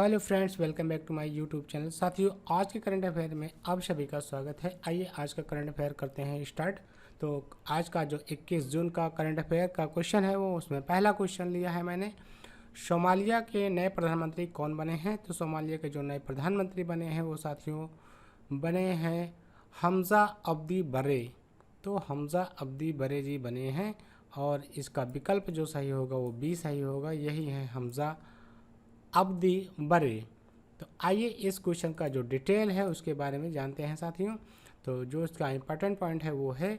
Hello friends, welcome back to my YouTube channel. साथियों, आज के करंट अफेयर में आप सभी का स्वागत है। आइए आज का करंट अफेयर करते हैं स्टार्ट। तो आज का जो 21 जून का करंट अफेयर का क्वेश्चन है वो उसमें पहला क्वेश्चन लिया है मैंने, सोमालिया के नए प्रधानमंत्री कौन बने हैं। तो सोमालिया के जो नए प्रधानमंत्री बने हैं वो साथियों बने हैं हमज़ा अब्दी बरे। तो हमज़ा अब्दी बरे जी बने हैं और इसका विकल्प जो सही होगा वो बी सही होगा, यही है हमज़ा अब्दी बरे। तो आइए इस क्वेश्चन का जो डिटेल है उसके बारे में जानते हैं साथियों। तो जो इसका इम्पोर्टेंट पॉइंट है वो है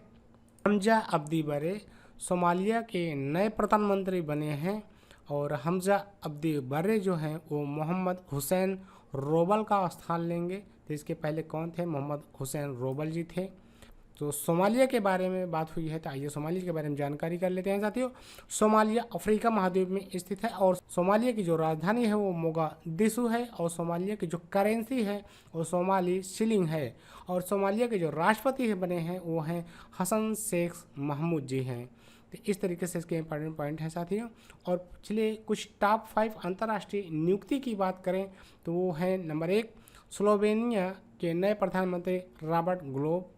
हमज़ा अब्दी बरे सोमालिया के नए प्रधानमंत्री बने हैं और हमज़ा अब्दी बरे जो हैं वो मोहम्मद हुसैन रोबल का स्थान लेंगे। तो इसके पहले कौन थे? मोहम्मद हुसैन रोबल जी थे। तो सोमालिया के बारे में बात हुई है, तो आइए सोमालिया के बारे में जानकारी कर लेते हैं साथियों। सोमालिया अफ्रीका महाद्वीप में स्थित है और सोमालिया की जो राजधानी है वो मोगादिशु है और सोमालिया की जो करेंसी है वो सोमाली शिलिंग है और सोमालिया के जो राष्ट्रपति बने हैं वो हैं हसन शेख महमूद जी हैं। तो इस तरीके से इसके इंपॉर्टेंट पॉइंट हैं साथियों। और चलिए कुछ टॉप 5 अंतर्राष्ट्रीय नियुक्ति की बात करें तो वो है नंबर 1 स्लोवेनिया के नए प्रधानमंत्री रॉबर्ट ग्लोब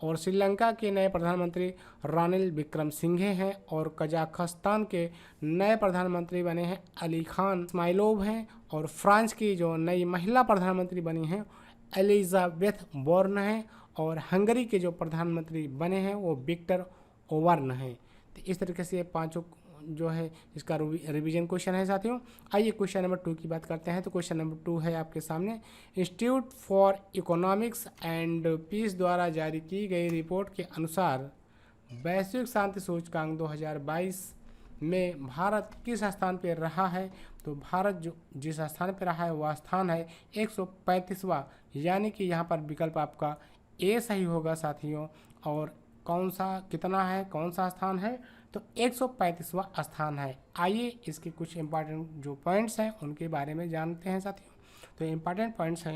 और श्रीलंका के नए प्रधानमंत्री रानिल विक्रमसिंघे हैं और कजाकिस्तान के नए प्रधानमंत्री बने हैं अली खान इस्माइलोव हैं और फ्रांस की जो नई महिला प्रधानमंत्री बनी हैं एलिजाबेथ बोर्न हैं और हंगरी के जो प्रधानमंत्री बने हैं वो विक्टर ओबर्न हैं। तो इस तरीके से ये पांचों जो है इसका रिवीजन क्वेश्चन है साथियों। आइए क्वेश्चन नंबर 2 की बात करते हैं। तो क्वेश्चन नंबर 2 है आपके सामने, institute for economics and peace द्वारा जारी की गई रिपोर्ट के अनुसार वैश्विक शांति सूचकांक 2022 में भारत किस स्थान पर रहा है। तो भारत जो जिस स्थान पर रहा है वह स्थान है 135वां, यानी कि यहाँ पर विकल्प आपका ए सही होगा साथियों। और कौन सा कितना है, कौन सा स्थान है? तो 135वां स्थान है। आइए इसके कुछ इंपॉर्टेंट जो पॉइंट्स हैं उनके बारे में जानते हैं साथियों। तो इंपॉर्टेंट पॉइंट्स हैं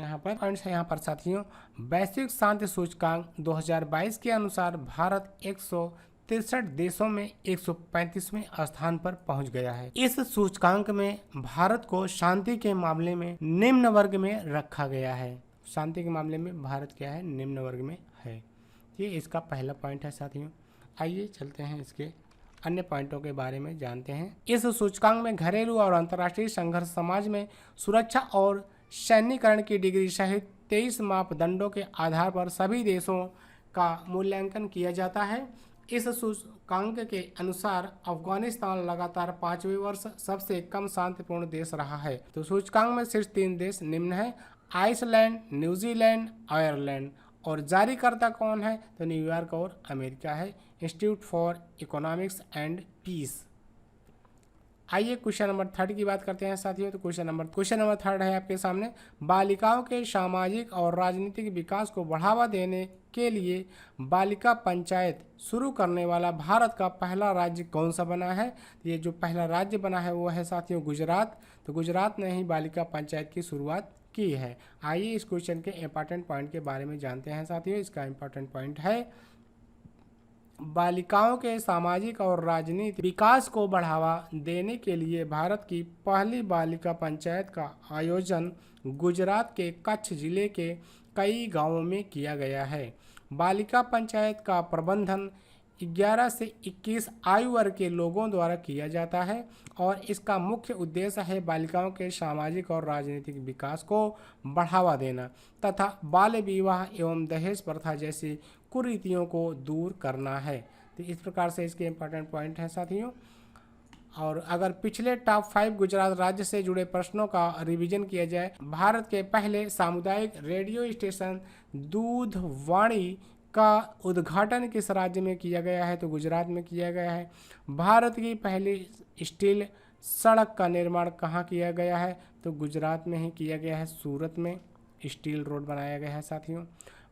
यहाँ पर साथियों। वैश्विक शांति सूचकांक 2022 के अनुसार भारत 163 देशों में 135वें स्थान पर पहुंच गया है। इस सूचकांक में भारत को शांति के मामले में निम्न वर्ग में रखा गया है। शांति के मामले में भारत क्या है? निम्न वर्ग में है। ये इसका पहला पॉइंट है साथियों। आइए चलते हैं इसके अन्य पॉइंटों के बारे में जानते हैं। इस सूचकांक में घरेलू और अंतर्राष्ट्रीय संघर्ष, समाज में सुरक्षा और सैन्यीकरण की डिग्री सहित 23 मापदंडों के आधार पर सभी देशों का मूल्यांकन किया जाता है। इस सूचकांक के अनुसार अफगानिस्तान लगातार 5वें वर्ष सबसे कम शांतिपूर्ण देश रहा है। तो सूचकांक में शीर्ष 3 देश निम्न है, आइसलैंड, न्यूजीलैंड, आयरलैंड। और जारीकर्ता कौन है? तो न्यूयॉर्क और अमेरिका है, institute for economics and peace. आइए क्वेश्चन नंबर 3 की बात करते हैं साथियों। तो क्वेश्चन नंबर 3 है आपके सामने, बालिकाओं के सामाजिक और राजनीतिक विकास को बढ़ावा देने के लिए बालिका पंचायत शुरू करने वाला भारत का पहला राज्य कौन सा बना है? ये जो पहला राज्य बना है वो है साथियों गुजरात। तो गुजरात ने ही बालिका पंचायत की शुरुआत की है। आइए इस क्वेश्चन के इंपॉर्टेंट पॉइंट के बारे में जानते हैं साथियों। इसका इंपॉर्टेंट पॉइंट है, बालिकाओं के सामाजिक और राजनीतिक विकास को बढ़ावा देने के लिए भारत की पहली बालिका पंचायत का आयोजन गुजरात के कच्छ जिले के कई गांवों में किया गया है। बालिका पंचायत का प्रबंधन 11 से 21 आयु वर्ग के लोगों द्वारा किया जाता है और इसका मुख्य उद्देश्य है बालिकाओं के सामाजिक और राजनीतिक विकास को बढ़ावा देना तथा बाल विवाह एवं दहेज प्रथा जैसी कुरीतियों को दूर करना है। तो इस प्रकार से इसके इंपॉर्टेंट पॉइंट हैं साथियों। और अगर पिछले टॉप 5 गुजरात राज्य से जुड़े प्रश्नों का रिवीजन किया जाए, भारत के पहले सामुदायिक रेडियो स्टेशन दूधवाणी का उद्घाटन किस राज्य में किया गया है? तो गुजरात में किया गया है। भारत की पहली स्टील सड़क का निर्माण कहाँ किया गया है? तो गुजरात में ही किया गया है, सूरत में स्टील रोड बनाया गया है साथियों।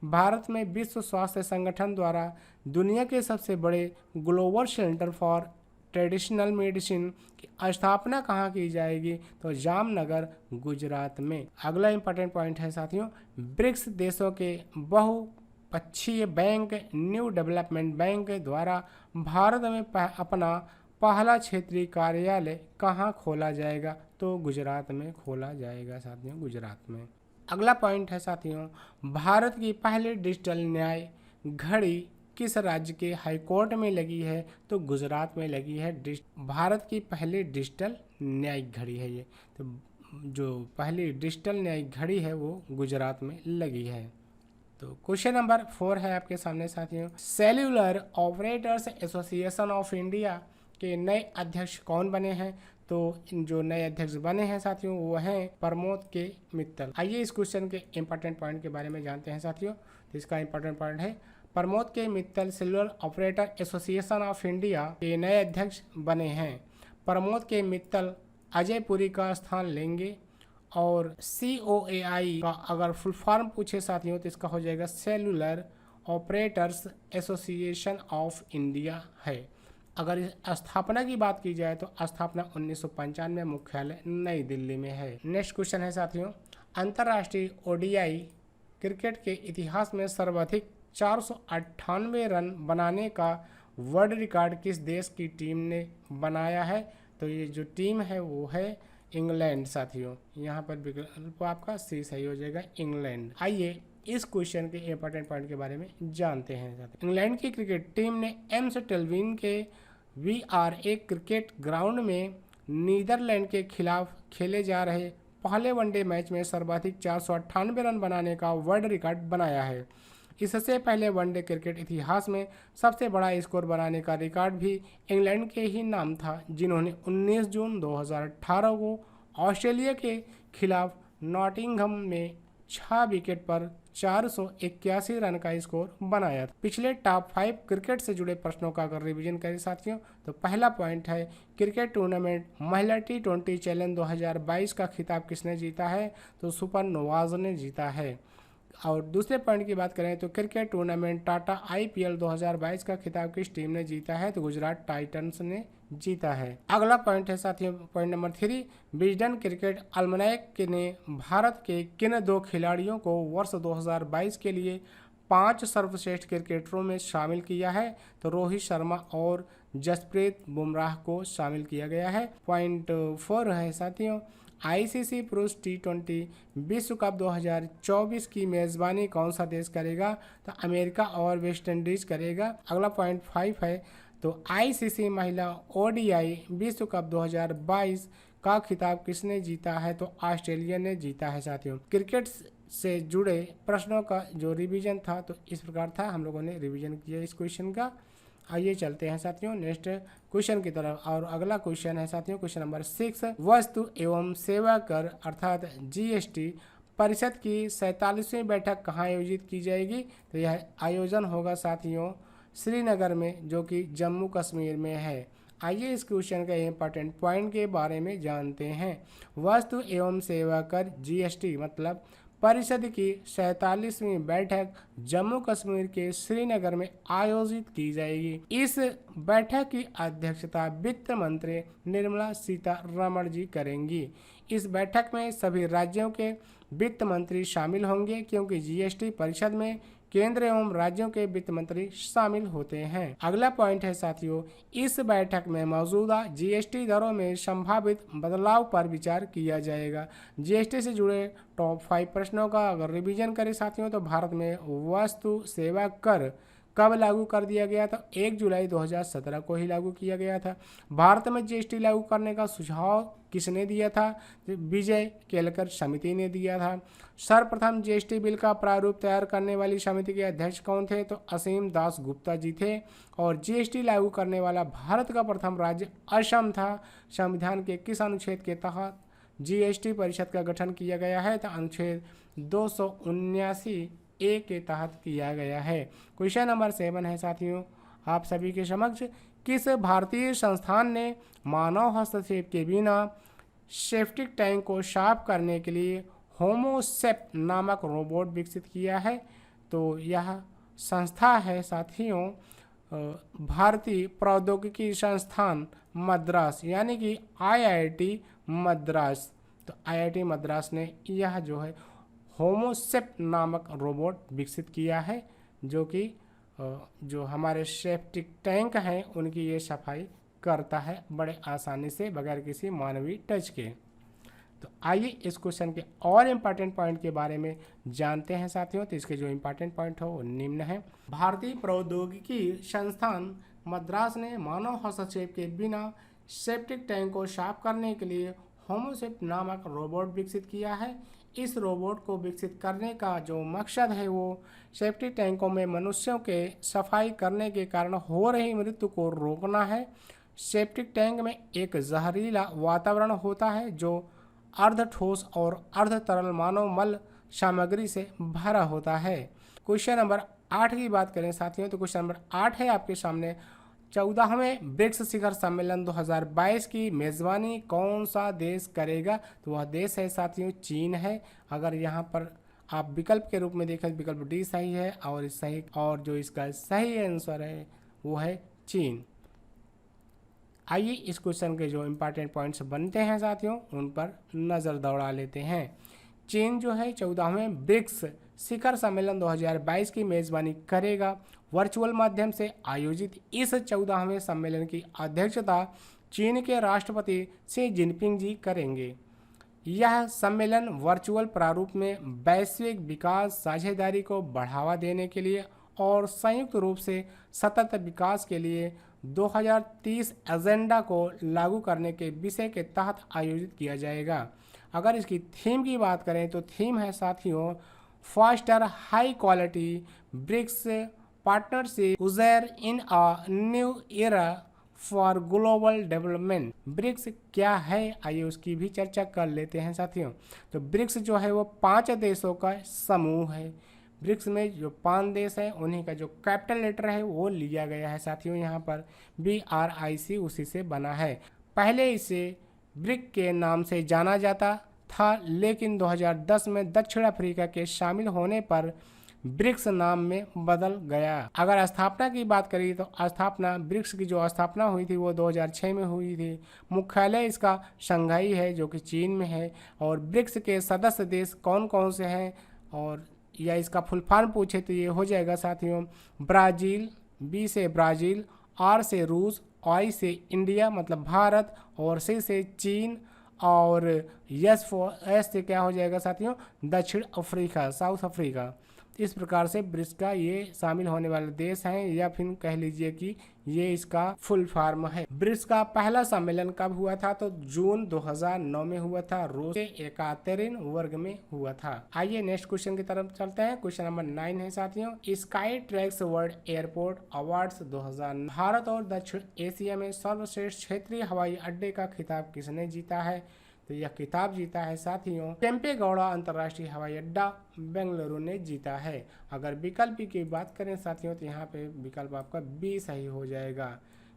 भारत में विश्व स्वास्थ्य संगठन द्वारा दुनिया के सबसे बड़े global centre for traditional medicine की स्थापना कहाँ की जाएगी? तो जामनगर गुजरात में। अगला इंपॉर्टेंट पॉइंट है साथियों, ब्रिक्स देशों के बहुपक्षीय बैंक न्यू डेवलपमेंट बैंक द्वारा भारत में अपना पहला क्षेत्रीय कार्यालय कहाँ खोला जाएगा? तो गुजरात में खोला जाएगा साथियों, गुजरात में। अगला पॉइंट है साथियों, भारत की पहली डिजिटल न्याय घड़ी किस राज्य के हाईकोर्ट में लगी है? तो गुजरात में लगी है। भारत की पहली डिजिटल न्यायिक घड़ी है ये, तो जो पहली डिजिटल न्यायिक घड़ी है वो गुजरात में लगी है। तो क्वेश्चन नंबर 4 है आपके सामने साथियों, cellular operators association of India के नए अध्यक्ष कौन बने हैं? तो जो नए अध्यक्ष बने हैं साथियों वो हैं प्रमोद के मित्तल। आइए इस क्वेश्चन के इंपॉर्टेंट पॉइंट के बारे में जानते हैं साथियों। तो इसका इंपॉर्टेंट पॉइंट है, प्रमोद के Mittal cellular operator association of India के नए अध्यक्ष बने हैं। प्रमोद के मित्तल अजय पुरी का स्थान लेंगे और COAI का अगर फुल फॉर्म पूछे साथियों तो इसका हो जाएगा cellular operators association of India है। अगर स्थापना की बात की जाए तो स्थापना 1995 में, मुख्यालय नई दिल्ली में है। नेक्स्ट क्वेश्चन है साथियों, अंतर्राष्ट्रीय ODI क्रिकेट के इतिहास में सर्वाधिक 498 रन बनाने का वर्ल्ड रिकॉर्ड किस देश की टीम ने बनाया है? तो ये जो टीम है वो है इंग्लैंड साथियों। यहाँ पर विकल्प आपका सी सही हो जाएगा, इंग्लैंड। आइए इस क्वेश्चन के इंपॉर्टेंट पॉइंट के बारे में जानते हैं। इंग्लैंड की क्रिकेट टीम ने एम्स टेलविन के VRA क्रिकेट ग्राउंड में नीदरलैंड के खिलाफ खेले जा रहे पहले वनडे मैच में सर्वाधिक 498 रन बनाने का वर्ल्ड रिकॉर्ड बनाया है। इससे पहले वनडे क्रिकेट इतिहास में सबसे बड़ा स्कोर बनाने का रिकॉर्ड भी इंग्लैंड के ही नाम था, जिन्होंने 19 जून 2018 को ऑस्ट्रेलिया के खिलाफ नॉटिंघम में 6 विकेट पर 481 रन का स्कोर बनाया था। पिछले टॉप 5 क्रिकेट से जुड़े प्रश्नों का अगर रिवीजन करें साथियों तो पहला पॉइंट है, क्रिकेट टूर्नामेंट महिला T20 चैलेंज 2022 का खिताब किसने जीता है? तो सुपर नोवाज ने जीता है। और दूसरे पॉइंट की बात करें तो क्रिकेट टूर्नामेंट टाटा IPL 2022 का खिताब किस टीम ने जीता है? तो गुजरात टाइटंस ने जीता है। अगला पॉइंट है साथियों, पॉइंट नंबर 3, विजडन क्रिकेट अल्मनैक ने भारत के किन 2 खिलाड़ियों को वर्ष 2022 के लिए 5 सर्वश्रेष्ठ क्रिकेटरों में शामिल किया है? तो रोहित शर्मा और जसप्रीत बुमराह को शामिल किया गया है। पॉइंट 4 है साथियों, ICC पुरुष T20 विश्व कप 2024 की मेज़बानी कौन सा देश करेगा? तो अमेरिका और वेस्ट इंडीज करेगा। अगला पॉइंट 5 है, तो ICC महिला ODI विश्व कप 2022 का खिताब किसने जीता है? तो ऑस्ट्रेलिया ने जीता है साथियों। क्रिकेट से जुड़े प्रश्नों का जो रिवीजन था तो इस प्रकार था, हम लोगों ने रिवीजन किया इस क्वेश्चन का। आइए चलते हैं साथियों नेक्स्ट क्वेश्चन की तरफ। और अगला क्वेश्चन है साथियों, क्वेश्चन नंबर 6, वस्तु एवं सेवा कर अर्थात GST परिषद की 47वीं बैठक कहाँ आयोजित की जाएगी? तो यह आयोजन होगा साथियों श्रीनगर में, जो कि जम्मू कश्मीर में है। आइए इस क्वेश्चन के इंपॉर्टेंट पॉइंट के बारे में जानते हैं। वस्तु एवं सेवा कर GST मतलब परिषद की 47वीं बैठक जम्मू कश्मीर के श्रीनगर में आयोजित की जाएगी। इस बैठक की अध्यक्षता वित्त मंत्री निर्मला सीतारमण जी करेंगी। इस बैठक में सभी राज्यों के वित्त मंत्री शामिल होंगे, क्योंकि GST परिषद में केंद्र एवं राज्यों के वित्त मंत्री शामिल होते हैं। अगला पॉइंट है साथियों, इस बैठक में मौजूदा GST दरों में संभावित बदलाव पर विचार किया जाएगा। GST से जुड़े टॉप 5 प्रश्नों का अगर रिवीजन करें साथियों तो भारत में वस्तु सेवा कर कब लागू कर दिया गया था? 1 जुलाई 2017 को ही लागू किया गया था। भारत में GST लागू करने का सुझाव किसने दिया था? विजय केलकर समिति ने दिया था। सर्वप्रथम GST बिल का प्रारूप तैयार करने वाली समिति के अध्यक्ष कौन थे? तो असीम दास गुप्ता जी थे। और GST लागू करने वाला भारत का प्रथम राज्य असम था। संविधान के किस अनुच्छेद के तहत GST परिषद का गठन किया गया है? तो अनुच्छेद 279A के तहत किया गया है। क्वेश्चन नंबर 7 है साथियों आप सभी के समक्ष, किस भारतीय संस्थान ने मानव हस्तक्षेप के बिना सेप्टिक टैंक को साफ करने के लिए होमोसेप नामक रोबोट विकसित किया है? तो यह संस्था है साथियों भारतीय प्रौद्योगिकी संस्थान मद्रास, यानी कि IIT मद्रास। तो IIT मद्रास ने यह जो है होमोसेप नामक रोबोट विकसित किया है, जो कि जो हमारे सेप्टिक टैंक हैं उनकी ये सफाई करता है बड़े आसानी से बगैर किसी मानवीय टच के। तो आइए इस क्वेश्चन के और इम्पॉर्टेंट पॉइंट के बारे में जानते हैं साथियों। तो इसके जो इम्पॉर्टेंट पॉइंट हो वो निम्न है। भारतीय प्रौद्योगिकी संस्थान मद्रास ने मानव हस्तक्षेप के बिना सेप्टिक टैंक को साफ करने के लिए होमोसेप्ट नामक रोबोट विकसित किया है। इस रोबोट को विकसित करने का जो मकसद है वो सेप्टिक टैंकों में मनुष्यों के सफाई करने के कारण हो रही मृत्यु को रोकना है। सेप्टिक टैंक में एक जहरीला वातावरण होता है जो अर्ध ठोस और अर्ध तरल मानव मल सामग्री से भरा होता है। क्वेश्चन नंबर 8 की बात करें साथियों, तो क्वेश्चन नंबर 8 है आपके सामने। 14वें ब्रिक्स शिखर सम्मेलन 2022 की मेजबानी कौन सा देश करेगा? तो वह देश है साथियों चीन है। अगर यहाँ पर आप विकल्प के रूप में देखें तो विकल्प डी सही है और जो इसका सही आंसर है वो है चीन। आइए इस क्वेश्चन के जो इम्पोर्टेंट पॉइंट्स बनते हैं साथियों उन पर नज़र दौड़ा लेते हैं। चीन जो है 14वें ब्रिक्स शिखर सम्मेलन 2022 की मेज़बानी करेगा। वर्चुअल माध्यम से आयोजित इस 14वें सम्मेलन की अध्यक्षता चीन के राष्ट्रपति शी जिनपिंग जी करेंगे। यह सम्मेलन वर्चुअल प्रारूप में वैश्विक विकास साझेदारी को बढ़ावा देने के लिए और संयुक्त रूप से सतत विकास के लिए 2030 एजेंडा को लागू करने के विषय के तहत आयोजित किया जाएगा। अगर इसकी थीम की बात करें तो थीम है साथियों foster high quality BRICS partnership usher in a new era for global development. BRICS क्या है आइए उसकी भी चर्चा कर लेते हैं साथियों। तो ब्रिक्स जो है वो 5 देशों का समूह है। ब्रिक्स में जो 5 देश हैं उन्हीं का जो कैपिटल लेटर है वो लिया गया है साथियों। यहाँ पर BRIC उसी से बना है। पहले इसे ब्रिक के नाम से जाना जाता था, लेकिन 2010 में दक्षिण अफ्रीका के शामिल होने पर ब्रिक्स नाम में बदल गया। अगर स्थापना की बात करें तो ब्रिक्स की जो स्थापना हुई थी वो 2006 में हुई थी। मुख्यालय इसका शंघाई है जो कि चीन में है। और ब्रिक्स के सदस्य देश कौन कौन से हैं और या इसका फुल फॉर्म पूछे तो ये हो जाएगा साथियों ब्राज़ील, B से ब्राज़ील, R से रूस, I से इंडिया मतलब भारत और C से चीन और S से क्या हो जाएगा साथियों दक्षिण अफ्रीका, साउथ अफ्रीका। इस प्रकार से ब्रिक्स का ये शामिल होने वाले देश हैं या फिर कह लीजिए कि ये इसका फुल फॉर्म है। ब्रिक्स का पहला सम्मेलन कब हुआ था? तो जून 2009 में हुआ था। रूस के एकातेरिन वर्ग में हुआ था। आइए नेक्स्ट क्वेश्चन की तरफ चलते हैं। क्वेश्चन नंबर 9 है साथियों sky tracks world airport awards 2000 Bharat और दक्षिण एशिया में सर्वश्रेष्ठ क्षेत्रीय हवाई अड्डे का खिताब किसने जीता है? तो यह खिताब जीता है साथियों केम्पेगौड़ा अंतर्राष्ट्रीय हवाई अड्डा बेंगलुरु ने जीता है। अगर विकल्प की बात करें साथियों तो यहाँ पे विकल्प आपका B सही हो जाएगा।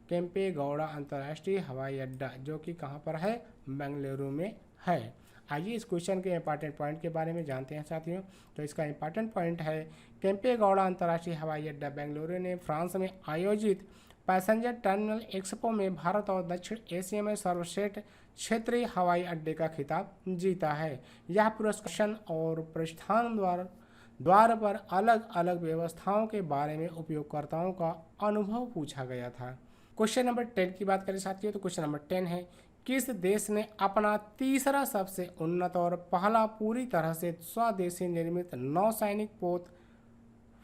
केम्पेगौड़ा अंतर्राष्ट्रीय हवाई अड्डा जो कि कहाँ पर है बेंगलुरु में है। आइए इस क्वेश्चन के इंपॉर्टेंट पॉइंट के बारे में जानते हैं साथियों। तो इसका इंपॉर्टेंट पॉइंट है केम्पेगौड़ा अंतर्राष्ट्रीय हवाई अड्डा बेंगलुरु ने फ्रांस में आयोजित पैसेंजर टर्मिनल एक्सपो में भारत और दक्षिण एशिया में सर्वश्रेष्ठ क्षेत्रीय हवाई अड्डे का खिताब जीता है। यह पुरस्कार और प्रस्थान द्वार पर अलग अलग व्यवस्थाओं के बारे में उपयोगकर्ताओं का अनुभव पूछा गया था। क्वेश्चन नंबर 10 की बात करें साथियों तो क्वेश्चन नंबर 10 है किस देश ने अपना तीसरा सबसे उन्नत और पहला पूरी तरह से स्वदेशी निर्मित नौसैनिक पोत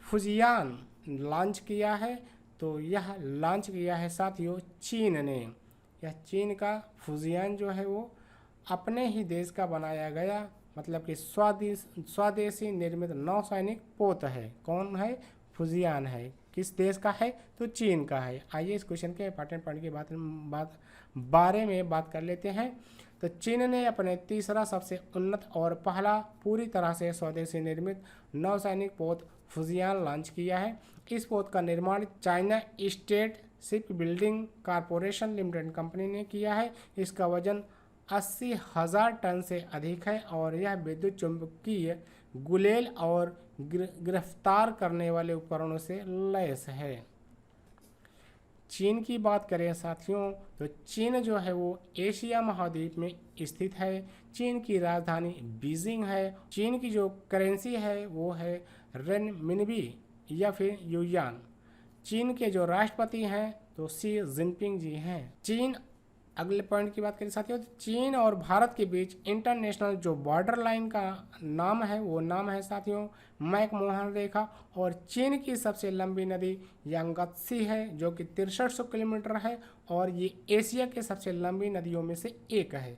फुजियान लॉन्च किया है? तो यह लॉन्च किया है साथियों चीन ने। यह चीन का फुजियान जो है वो अपने ही देश का बनाया गया मतलब कि स्वदेशी निर्मित नौसैनिक पोत है। कौन है? फुजियान है। किस देश का है? तो चीन का है। आइए इस क्वेश्चन के इंपॉर्टेंट पॉइंट के बारे में बात कर लेते हैं। तो चीन ने अपने तीसरा सबसे उन्नत और पहला पूरी तरह से स्वदेशी निर्मित नौसैनिक पोत फुजियान लॉन्च किया है। इस पोत का निर्माण China state ship building corporation limited company ने किया है। इसका वजन 80,000 टन से अधिक है और यह विद्युत चुंबकीय गुलेल और गिरफ्तार करने वाले उपकरणों से लैस है। चीन की बात करें साथियों तो चीन जो है वो एशिया महाद्वीप में स्थित है। चीन की राजधानी बीजिंग है। चीन की जो करेंसी है वो है रेनमिनबी या फिर युआन। चीन के जो राष्ट्रपति हैं तो शी जिनपिंग जी हैं। चीन, अगले पॉइंट की बात करें साथियों, तो चीन और भारत के बीच इंटरनेशनल जो बॉर्डर लाइन का नाम है वो नाम है साथियों मैकमोहन रेखा। और चीन की सबसे लंबी नदी यांगत्सी है जो कि 6300 किलोमीटर है और ये एशिया के सबसे लंबी नदियों में से एक है,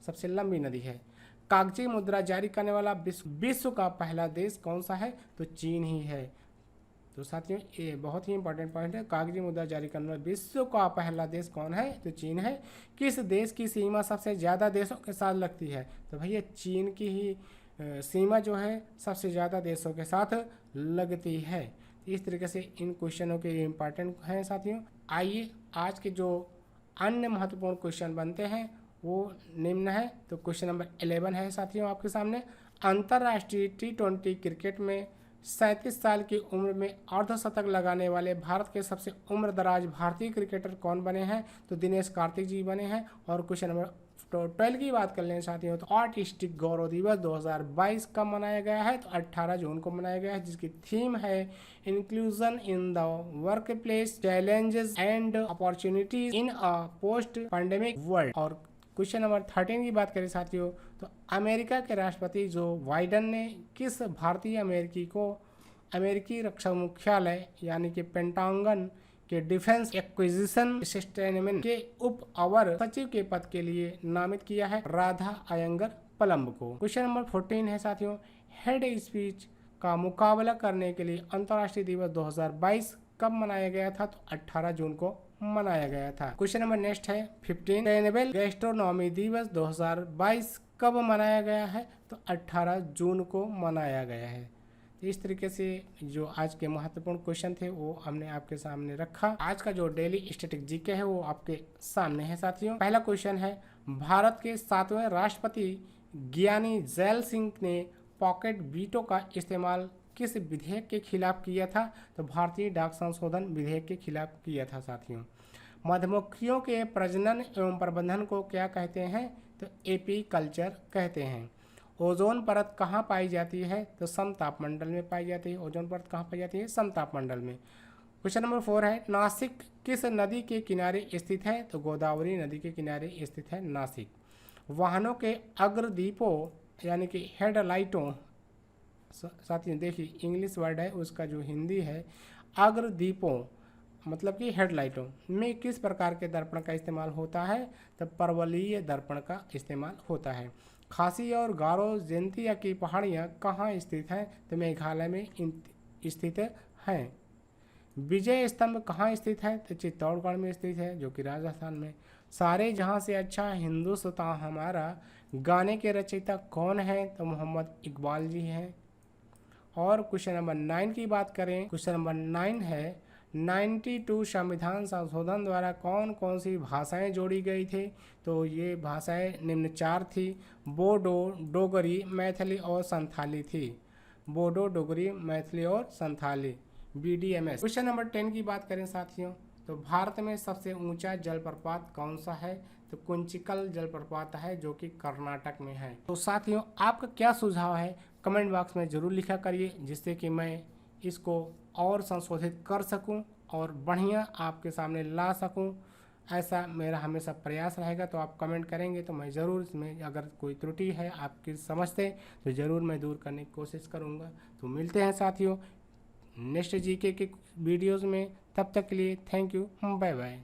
सबसे लंबी नदी है। कागजी मुद्रा जारी करने वाला विश्व का पहला देश कौन सा है? तो चीन ही है। तो साथियों ये बहुत ही इंपॉर्टेंट पॉइंट है, कागजी मुद्रा जारी करने वाला विश्व का पहला देश कौन है? तो चीन है। किस देश की सीमा सबसे ज़्यादा देशों के साथ लगती है? तो भैया चीन की ही सीमा जो है सबसे ज़्यादा देशों के साथ लगती है। इस तरीके से इन क्वेश्चनों के इम्पॉर्टेंट हैं साथियों। आइए आज के जो अन्य महत्वपूर्ण क्वेश्चन बनते हैं वो निम्न है। तो क्वेश्चन नंबर 11 है साथियों आपके सामने, अंतर्राष्ट्रीय T20 क्रिकेट में 37 साल की उम्र में अर्धशतक लगाने वाले भारत के सबसे उम्रदराज भारतीय क्रिकेटर कौन बने हैं? तो दिनेश कार्तिक जी बने हैं। और क्वेश्चन नंबर 12 की बात कर लें साथियों, तो आर्टिस्टिक गौरव दिवस 2022 कब मनाया गया है? तो 18 जून को मनाया गया है, जिसकी थीम है inclusion in the work place, challenges and opportunities in a post pandemic world. और क्वेश्चन नंबर 13 की बात करें साथियों, तो अमेरिका के राष्ट्रपति जो बाइडेन ने किस भारतीय अमेरिकी को अमेरिकी रक्षा मुख्यालय यानी कि पेंटागन के डिफेंस एक्विजिशन सस्टेनमेंट के उप अवर सचिव के पद के लिए नामित किया है? राधा अयंगर पलम्ब को। क्वेश्चन नंबर 14 है साथियों, हेड स्पीच का मुकाबला करने के लिए अंतर्राष्ट्रीय दिवस 2022 कब मनाया गया था? तो 18 जून को मनाया गया था। क्वेश्चन नंबर नेक्स्ट है 15, सस्टेनेबल गैस्ट्रोनॉमी दिवस 2022 कब मनाया गया है? तो 18 जून को मनाया गया है। इस तरीके से जो आज के महत्वपूर्ण क्वेश्चन थे वो हमने आपके सामने रखा। आज का जो डेली स्टैटिक जीके है वो आपके सामने है साथियों। पहला क्वेश्चन है, भारत के 7वें राष्ट्रपति ज्ञानी जैल सिंह ने पॉकेट वीटो का इस्तेमाल किस विधेयक के खिलाफ किया था? तो भारतीय डाक संशोधन विधेयक के खिलाफ किया था साथियों। मधुमक्खियों के प्रजनन एवं प्रबंधन को क्या कहते हैं? तो एपी कल्चर कहते हैं। ओजोन परत कहाँ पाई जाती है? तो समतापमंडल में पाई जाती है। ओजोन परत कहाँ पाई जाती है? समतापमंडल में। क्वेश्चन नंबर 4 है, नासिक किस नदी के किनारे स्थित है? तो गोदावरी नदी के किनारे स्थित है नासिक। वाहनों के अग्रदीपों यानी कि हेडलाइटों, साथियों देखिए इंग्लिश वर्ड है उसका जो हिंदी है अग्रदीपों मतलब कि हेडलाइटों में किस प्रकार के दर्पण का इस्तेमाल होता है? तो परवलयीय दर्पण का इस्तेमाल होता है। खासी और गारो जयंतिया की पहाड़ियाँ कहाँ स्थित हैं? तो मेघालय में स्थित हैं। विजय स्तंभ कहाँ स्थित है? तो चित्तौड़गढ़ में स्थित है जो कि राजस्थान में। सारे जहाँ से अच्छा हिंदुस्तान हमारा गाने के रचयिता कौन है? तो मोहम्मद इकबाल जी हैं। और क्वेश्चन नंबर 9 की बात करें, क्वेश्चन नंबर 9 है, 92 संविधान संशोधन द्वारा कौन कौन सी भाषाएं जोड़ी गई थी? तो ये भाषाएं निम्न 4 थी, बोडो, डोगरी, मैथिली और संथाली थी। बोडो, डोगरी, मैथिली और संथाली, BDMS। क्वेश्चन नंबर 10 की बात करें साथियों, तो भारत में सबसे ऊंचा जलप्रपात कौन सा है? तो कुंचिकल जलप्रपात है जो कि कर्नाटक में है। तो साथियों आपका क्या सुझाव है कमेंट बॉक्स में ज़रूर लिखा करिए, जिससे कि मैं इसको और संशोधित कर सकूं और बढ़िया आपके सामने ला सकूं। ऐसा मेरा हमेशा प्रयास रहेगा। तो आप कमेंट करेंगे तो मैं ज़रूर इसमें अगर कोई त्रुटि है आपकी समझ से तो ज़रूर मैं दूर करने की कोशिश करूंगा। तो मिलते हैं साथियों नेक्स्ट जीके के वीडियोज़ में, तब तक के लिए थैंक यू, बाय बाय।